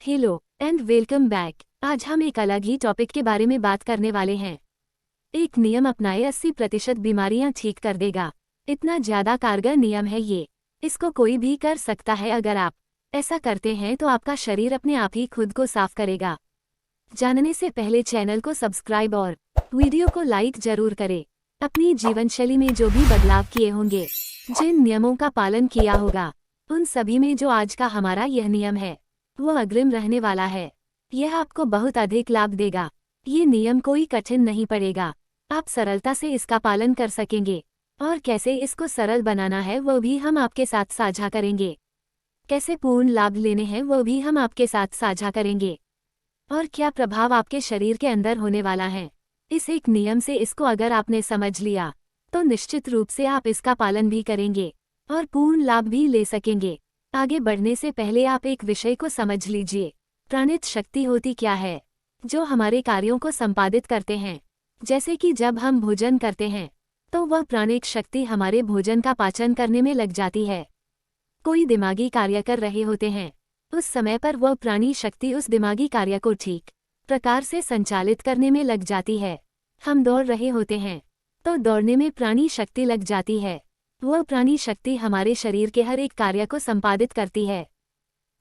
Hello and welcome back. आज हम एक अलग ही टॉपिक के बारे में बात करने वाले हैं। एक नियम अपनाए 80% बीमारियां ठीक कर देगा। इतना ज्यादा कारगर नियम है ये। इसको कोई भी कर सकता है। अगर आप ऐसा करते हैं तो आपका शरीर अपने आप ही खुद को साफ करेगा। जानने से पहले चैनल को सब्सक्राइब और वीडियो को लाइक जरूर करें। अपनी जीवनशैली में जो भी बदलाव किए होंगे, जिन नियमों का पालन किया होगा, उन सभी में जो आज का हमारा यह नियम है वो अग्रिम रहने वाला है। यह आपको बहुत अधिक लाभ देगा। ये नियम कोई कठिन नहीं पड़ेगा। आप सरलता से इसका पालन कर सकेंगे। और कैसे इसको सरल बनाना है वो भी हम आपके साथ साझा करेंगे। कैसे पूर्ण लाभ लेने हैं वो भी हम आपके साथ साझा करेंगे। और क्या प्रभाव आपके शरीर के अंदर होने वाला है इस एक नियम से। इसको अगर आपने समझ लिया तो निश्चित रूप से आप इसका पालन भी करेंगे और पूर्ण लाभ भी ले सकेंगे। आगे बढ़ने से पहले आप एक विषय को समझ लीजिए। प्राणित शक्ति होती क्या है? जो हमारे कार्यों को संपादित करते हैं। जैसे कि जब हम भोजन करते हैं तो वह प्राणिक शक्ति हमारे भोजन का पाचन करने में लग जाती है। कोई दिमागी कार्य कर रहे होते हैं, उस समय पर वह प्राणी शक्ति उस दिमागी कार्य को ठीक प्रकार से संचालित करने में लग जाती है। हम दौड़ रहे होते हैं तो दौड़ने में प्राणी शक्ति लग जाती है। वह प्राणी शक्ति हमारे शरीर के हर एक कार्य को संपादित करती है।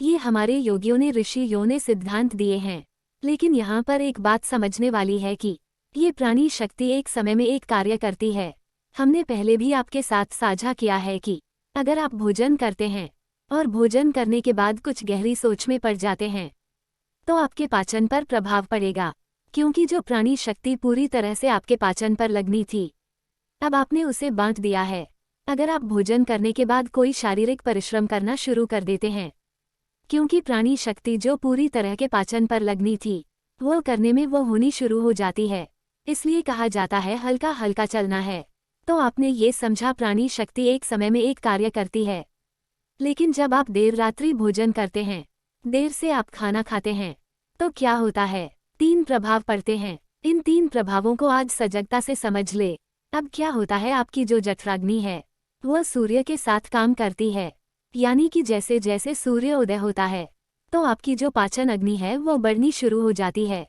ये हमारे योगियों ने, ऋषियों ने सिद्धांत दिए हैं। लेकिन यहाँ पर एक बात समझने वाली है कि ये प्राणी शक्ति एक समय में एक कार्य करती है। हमने पहले भी आपके साथ साझा किया है कि अगर आप भोजन करते हैं और भोजन करने के बाद कुछ गहरी सोच में पड़ जाते हैं तो आपके पाचन पर प्रभाव पड़ेगा, क्योंकि जो प्राणी शक्ति पूरी तरह से आपके पाचन पर लगनी थी, अब आपने उसे बांट दिया है। अगर आप भोजन करने के बाद कोई शारीरिक परिश्रम करना शुरू कर देते हैं, क्योंकि प्राणी शक्ति जो पूरी तरह के पाचन पर लगनी थी वो करने में वो होनी शुरू हो जाती है। इसलिए कहा जाता है हल्का हल्का चलना है। तो आपने ये समझा प्राणी शक्ति एक समय में एक कार्य करती है। लेकिन जब आप देर रात्रि भोजन करते हैं, देर से आप खाना खाते हैं, तो क्या होता है? 3 प्रभाव पड़ते हैं। इन 3 प्रभावों को आज सजगता से समझ ले। अब क्या होता है, आपकी जो जठराग्नि है वह सूर्य के साथ काम करती है। यानी कि जैसे जैसे सूर्य उदय होता है तो आपकी जो पाचन अग्नि है वो बढ़नी शुरू हो जाती है।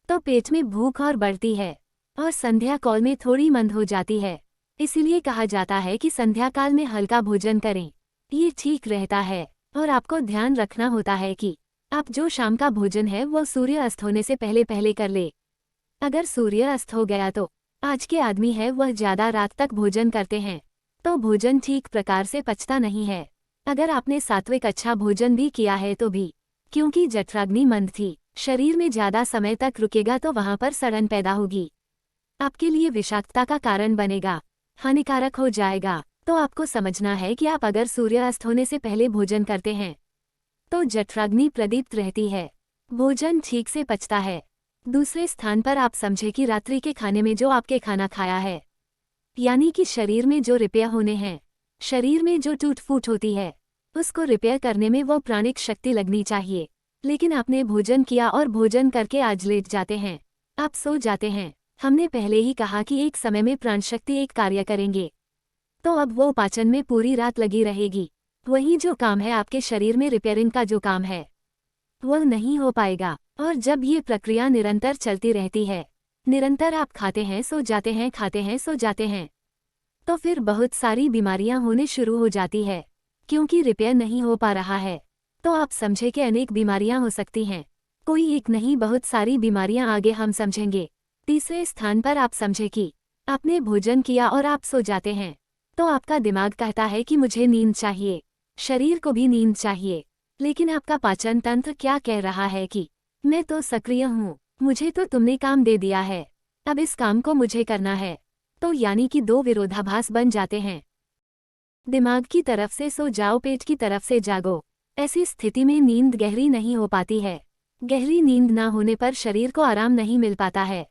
तो पेट में भूख और बढ़ती है और संध्या काल में थोड़ी मंद हो जाती है। इसीलिए कहा जाता है कि संध्या काल में हल्का भोजन करें, ये ठीक रहता है। और आपको ध्यान रखना होता है कि आप जो शाम का भोजन है वो सूर्य अस्त होने से पहले पहले कर ले। अगर सूर्य अस्त हो गया तो आज के आदमी है वह ज्यादा रात तक भोजन करते हैं तो भोजन ठीक प्रकार से पचता नहीं है। अगर आपने सात्विक अच्छा भोजन भी किया है तो भी, क्योंकि जठराग्नि मंद थी, शरीर में ज्यादा समय तक रुकेगा तो वहां पर सड़न पैदा होगी, आपके लिए विषाक्तता का कारण बनेगा, हानिकारक हो जाएगा। तो आपको समझना है कि आप अगर सूर्य अस्त होने से पहले भोजन करते हैं तो जठराग्नि प्रदीप्त रहती है, भोजन ठीक से पचता है। दूसरे स्थान पर आप समझे कि रात्रि के खाने में जो आपके खाना खाया है, यानी कि शरीर में जो रिपेयर होने हैं, शरीर में जो टूट फूट होती है, उसको रिपेयर करने में वो प्राणिक शक्ति लगनी चाहिए। लेकिन आपने भोजन किया और भोजन करके आज लेट जाते हैं, आप सो जाते हैं। हमने पहले ही कहा कि एक समय में प्राण शक्ति एक कार्य करेंगे तो अब वो पाचन में पूरी रात लगी रहेगी। वही जो काम है आपके शरीर में रिपेयरिंग का जो काम है वह नहीं हो पाएगा। और जब ये प्रक्रिया निरंतर चलती रहती है, निरंतर आप खाते हैं सो जाते हैं, खाते हैं सो जाते हैं, तो फिर बहुत सारी बीमारियां होने शुरू हो जाती है, क्योंकि रिपेयर नहीं हो पा रहा है। तो आप समझे कि अनेक बीमारियां हो सकती हैं, कोई एक नहीं बहुत सारी बीमारियां आगे हम समझेंगे। तीसरे स्थान पर आप समझे कि आपने भोजन किया और आप सो जाते हैं तो आपका दिमाग कहता है कि मुझे नींद चाहिए, शरीर को भी नींद चाहिए। लेकिन आपका पाचन तंत्र क्या कह रहा है कि मैं तो सक्रिय हूँ, मुझे तो तुमने काम दे दिया है, अब इस काम को मुझे करना है। तो यानी कि 2 विरोधाभास बन जाते हैं। दिमाग की तरफ से सो जाओ, पेट की तरफ से जागो। ऐसी स्थिति में नींद गहरी नहीं हो पाती है। गहरी नींद ना होने पर शरीर को आराम नहीं मिल पाता है।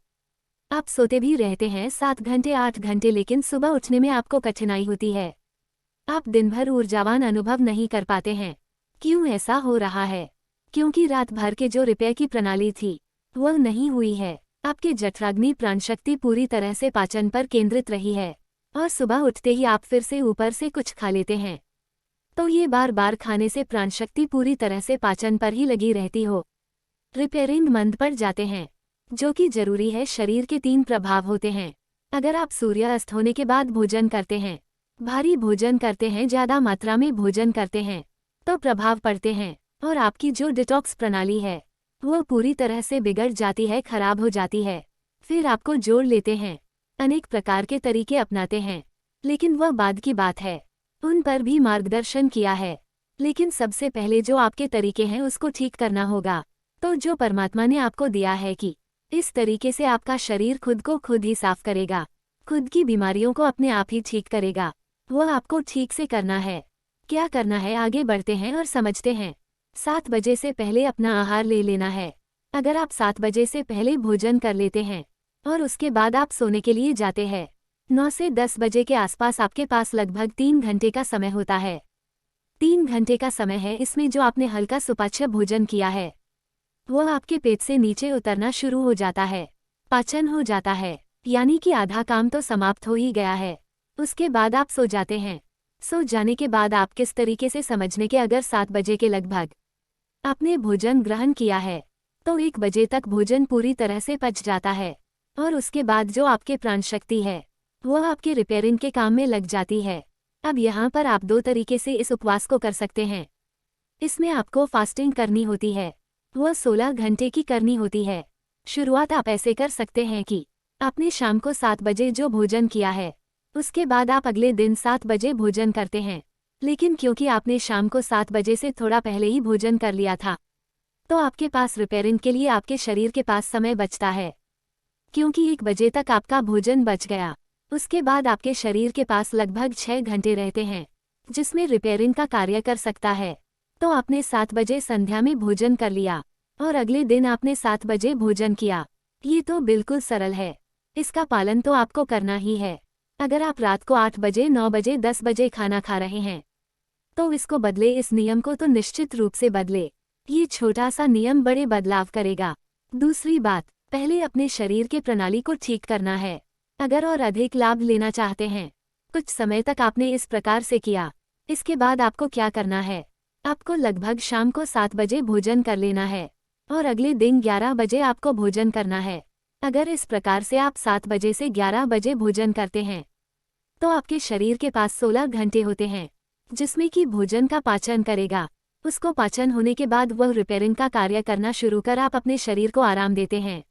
आप सोते भी रहते हैं 7 घंटे 8 घंटे, लेकिन सुबह उठने में आपको कठिनाई होती है। आप दिन भर ऊर्जावान अनुभव नहीं कर पाते हैं। क्यों ऐसा हो रहा है? क्योंकि रात भर के जो रिपेयर की प्रणाली थी वह नहीं हुई है। आपके जठराग्नि प्राणशक्ति पूरी तरह से पाचन पर केंद्रित रही है और सुबह उठते ही आप फिर से ऊपर से कुछ खा लेते हैं। तो ये बार बार खाने से प्राणशक्ति पूरी तरह से पाचन पर ही लगी रहती हो। रिपेयरिंग मंद पड़ जाते हैं, जो कि जरूरी है। शरीर के 3 प्रभाव होते हैं। अगर आप सूर्यास्त होने के बाद भोजन करते हैं, भारी भोजन करते हैं, ज़्यादा मात्रा में भोजन करते हैं, तो प्रभाव पड़ते हैं और आपकी जो डिटॉक्स प्रणाली है वो पूरी तरह से बिगड़ जाती है, खराब हो जाती है। फिर आपको जोड़ लेते हैं, अनेक प्रकार के तरीके अपनाते हैं, लेकिन वह बाद की बात है, उन पर भी मार्गदर्शन किया है। लेकिन सबसे पहले जो आपके तरीके हैं उसको ठीक करना होगा। तो जो परमात्मा ने आपको दिया है कि इस तरीके से आपका शरीर खुद को खुद ही साफ करेगा, खुद की बीमारियों को अपने आप ही ठीक करेगा, वह आपको ठीक से करना है। क्या करना है, आगे बढ़ते हैं और समझते हैं। 7 बजे से पहले अपना आहार ले लेना है। अगर आप 7 बजे से पहले भोजन कर लेते हैं और उसके बाद आप सोने के लिए जाते हैं, 9 से 10 बजे के आसपास आपके पास लगभग 3 घंटे का समय होता है। 3 घंटे का समय है, इसमें जो आपने हल्का सुपाच्य भोजन किया है वह आपके पेट से नीचे उतरना शुरू हो जाता है, पाचन हो जाता है, यानी कि आधा काम तो समाप्त हो ही गया है। उसके बाद आप सो जाते हैं। सो जाने के बाद आप किस तरीके से समझने के, अगर 7 बजे के लगभग आपने भोजन ग्रहण किया है तो 1 बजे तक भोजन पूरी तरह से पच जाता है और उसके बाद जो आपके प्राण शक्ति है वह आपके रिपेयरिंग के काम में लग जाती है। अब यहाँ पर आप 2 तरीके से इस उपवास को कर सकते हैं। इसमें आपको फास्टिंग करनी होती है, वह 16 घंटे की करनी होती है। शुरुआत आप ऐसे कर सकते हैं कि आपने शाम को 7 बजे जो भोजन किया है उसके बाद आप अगले दिन 7 बजे भोजन करते हैं, लेकिन क्योंकि आपने शाम को 7 बजे से थोड़ा पहले ही भोजन कर लिया था तो आपके पास रिपेयरिंग के लिए आपके शरीर के पास समय बचता है। क्योंकि 1 बजे तक आपका भोजन बच गया, उसके बाद आपके शरीर के पास लगभग 6 घंटे रहते हैं जिसमें रिपेयरिंग का कार्य कर सकता है। तो आपने 7 बजे संध्या में भोजन कर लिया और अगले दिन आपने 7 बजे भोजन किया। ये तो बिल्कुल सरल है, इसका पालन तो आपको करना ही है। अगर आप रात को 8 बजे, 9 बजे, 10 बजे खाना खा रहे हैं तो इसको बदले, इस नियम को तो निश्चित रूप से बदले। ये छोटा सा नियम बड़े बदलाव करेगा। दूसरी बात, पहले अपने शरीर के प्रणाली को ठीक करना है। अगर और अधिक लाभ लेना चाहते हैं, कुछ समय तक आपने इस प्रकार से किया, इसके बाद आपको क्या करना है, आपको लगभग शाम को 7 बजे भोजन कर लेना है और अगले दिन 11 बजे आपको भोजन करना है। अगर इस प्रकार से आप 7 बजे से 11 बजे भोजन करते हैं तो आपके शरीर के पास 16 घंटे होते हैं जिसमें कि भोजन का पाचन करेगा। उसको पाचन होने के बाद वह रिपेयरिंग का कार्य करना शुरू कर आप अपने शरीर को आराम देते हैं,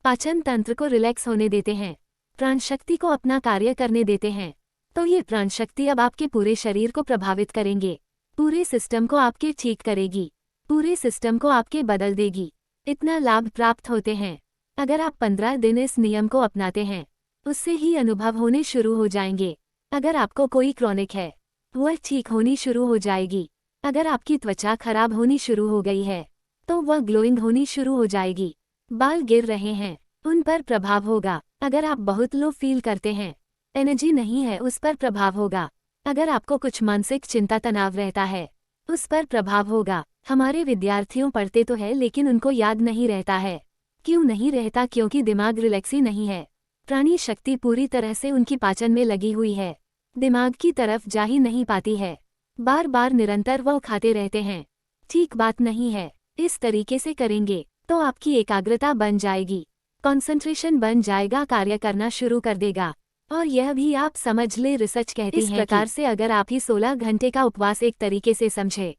पाचन तंत्र को रिलैक्स होने देते हैं, प्राण शक्ति को अपना कार्य करने देते हैं। तो ये प्राण शक्ति अब आपके पूरे शरीर को प्रभावित करेंगे, पूरे सिस्टम को आपके ठीक करेगी, पूरे सिस्टम को आपके बदल देगी। इतना लाभ प्राप्त होते हैं। अगर आप 15 दिन इस नियम को अपनाते हैं, उससे ही अनुभव होने शुरू हो जाएंगे। अगर आपको कोई क्रॉनिक है वह ठीक होनी शुरू हो जाएगी। अगर आपकी त्वचा खराब होनी शुरू हो गई है तो वह ग्लोइंग होनी शुरू हो जाएगी। बाल गिर रहे हैं, उन पर प्रभाव होगा। अगर आप बहुत लो फील करते हैं, एनर्जी नहीं है, उस पर प्रभाव होगा। अगर आपको कुछ मानसिक चिंता तनाव रहता है, उस पर प्रभाव होगा। हमारे विद्यार्थियों पढ़ते तो है लेकिन उनको याद नहीं रहता है। क्यों नहीं रहता? क्योंकि दिमाग रिलैक्स ही नहीं है। प्राणी शक्ति पूरी तरह से उनकी पाचन में लगी हुई है, दिमाग की तरफ जा ही नहीं पाती है। बार बार निरंतर वो खाते रहते हैं, ठीक बात नहीं है। इस तरीके से करेंगे तो आपकी एकाग्रता बन जाएगी, कंसंट्रेशन बन जाएगा, कार्य करना शुरू कर देगा। और यह भी आप समझ ले, रिसर्च कहती है इस प्रकार से अगर आप ही 16 घंटे का उपवास एक तरीके से समझे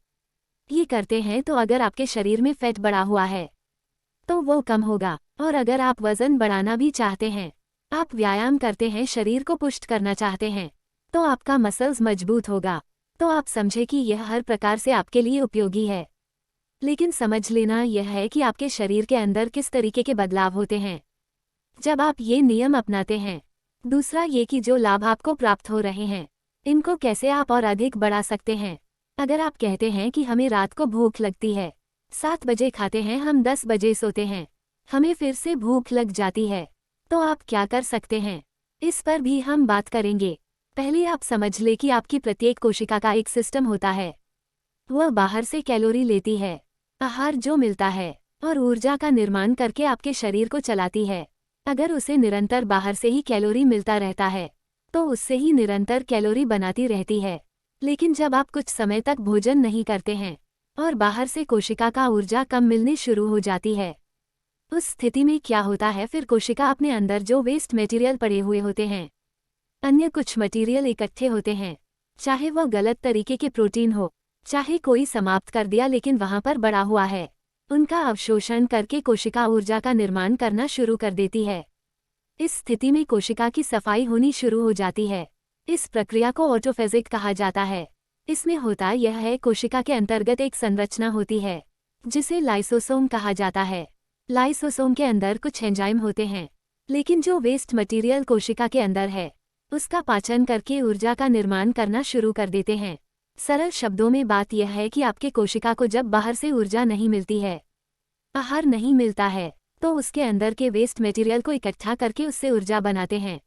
ये करते हैं तो अगर आपके शरीर में फैट बढ़ा हुआ है तो वो कम होगा। और अगर आप वजन बढ़ाना भी चाहते हैं, आप व्यायाम करते हैं, शरीर को पुष्ट करना चाहते हैं तो आपका मसल्स मजबूत होगा। तो आप समझे कि यह हर प्रकार से आपके लिए उपयोगी है। लेकिन समझ लेना यह है कि आपके शरीर के अंदर किस तरीके के बदलाव होते हैं जब आप ये नियम अपनाते हैं। दूसरा ये कि जो लाभ आपको प्राप्त हो रहे हैं इनको कैसे आप और अधिक बढ़ा सकते हैं। अगर आप कहते हैं कि हमें रात को भूख लगती है, 7 बजे खाते हैं, हम 10 बजे सोते हैं, हमें फिर से भूख लग जाती है, तो आप क्या कर सकते हैं, इस पर भी हम बात करेंगे। पहले आप समझ ले कि आपकी प्रत्येक कोशिका का एक सिस्टम होता है। वह बाहर से कैलोरी लेती है, आहार जो मिलता है, और ऊर्जा का निर्माण करके आपके शरीर को चलाती है। अगर उसे निरंतर बाहर से ही कैलोरी मिलता रहता है तो उससे ही निरंतर कैलोरी बनाती रहती है। लेकिन जब आप कुछ समय तक भोजन नहीं करते हैं और बाहर से कोशिका का ऊर्जा कम मिलनी शुरू हो जाती है, उस स्थिति में क्या होता है, फिर कोशिका अपने अंदर जो वेस्ट मटेरियल पड़े हुए होते हैं, अन्य कुछ मटेरियल इकट्ठे होते हैं, चाहे वह गलत तरीके के प्रोटीन हो, चाहे कोई समाप्त कर दिया लेकिन वहां पर बड़ा हुआ है, उनका अवशोषण करके कोशिका ऊर्जा का निर्माण करना शुरू कर देती है। इस स्थिति में कोशिका की सफाई होनी शुरू हो जाती है। इस प्रक्रिया को ऑटोफेजिक कहा जाता है। इसमें होता यह है, कोशिका के अंतर्गत एक संरचना होती है जिसे लाइसोसोम कहा जाता है। लाइसोसोम के अंदर कुछ एंजाइम होते हैं, लेकिन जो वेस्ट मटेरियल कोशिका के अंदर है उसका पाचन करके ऊर्जा का निर्माण करना शुरू कर देते हैं। सरल शब्दों में बात यह है कि आपके कोशिका को जब बाहर से ऊर्जा नहीं मिलती है, आहार नहीं मिलता है, तो उसके अंदर के वेस्ट मटेरियल को इकट्ठा करके उससे ऊर्जा बनाते हैं।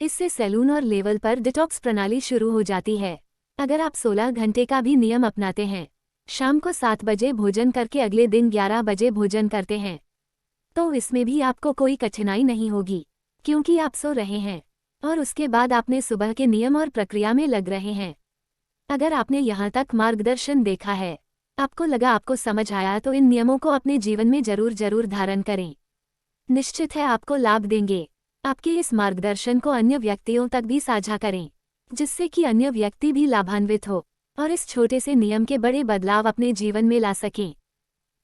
इससे सेलूलर लेवल पर डिटॉक्स प्रणाली शुरू हो जाती है। अगर आप 16 घंटे का भी नियम अपनाते हैं, शाम को 7 बजे भोजन करके अगले दिन 11 बजे भोजन करते हैं, तो इसमें भी आपको कोई कठिनाई नहीं होगी, क्योंकि आप सो रहे हैं और उसके बाद आपने सुबह के नियम और प्रक्रिया में लग रहे हैं। अगर आपने यहाँ तक मार्गदर्शन देखा है, आपको लगा आपको समझ आया, तो इन नियमों को अपने जीवन में जरूर धारण करें। निश्चित है आपको लाभ देंगे। आपके इस मार्गदर्शन को अन्य व्यक्तियों तक भी साझा करें, जिससे कि अन्य व्यक्ति भी लाभान्वित हो और इस छोटे से नियम के बड़े बदलाव अपने जीवन में ला सकें।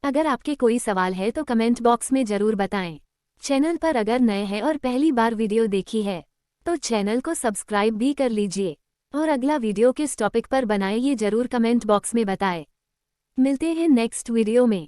अगर आपके कोई सवाल है तो कमेंट बॉक्स में जरूर बताएं। चैनल पर अगर नए हैं और पहली बार वीडियो देखी है तो चैनल को सब्सक्राइब भी कर लीजिए और अगला वीडियो किस टॉपिक पर बनाए ये जरूर कमेंट बॉक्स में बताएं। मिलते हैं नेक्स्ट वीडियो में।